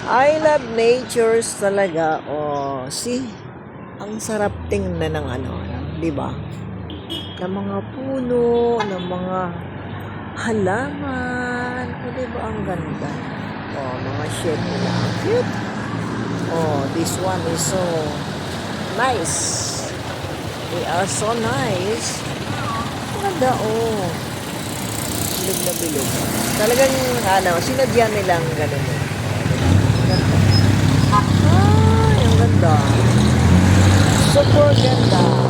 I love natures talaga. Oh, see? Ang sarap tingnan ng ano, 'di ba? Ng mga puno, ng mga halaman. O, 'di ba ang ganda? Oh, mga shade nila. Ang cute. Oh, this one is so nice. They are so nice. Ang ganda, oh. Bilog na bilog. Talagang, ano, sinadya nilang ganun. Ang ganda. Ay, ang ganda. Super ganda.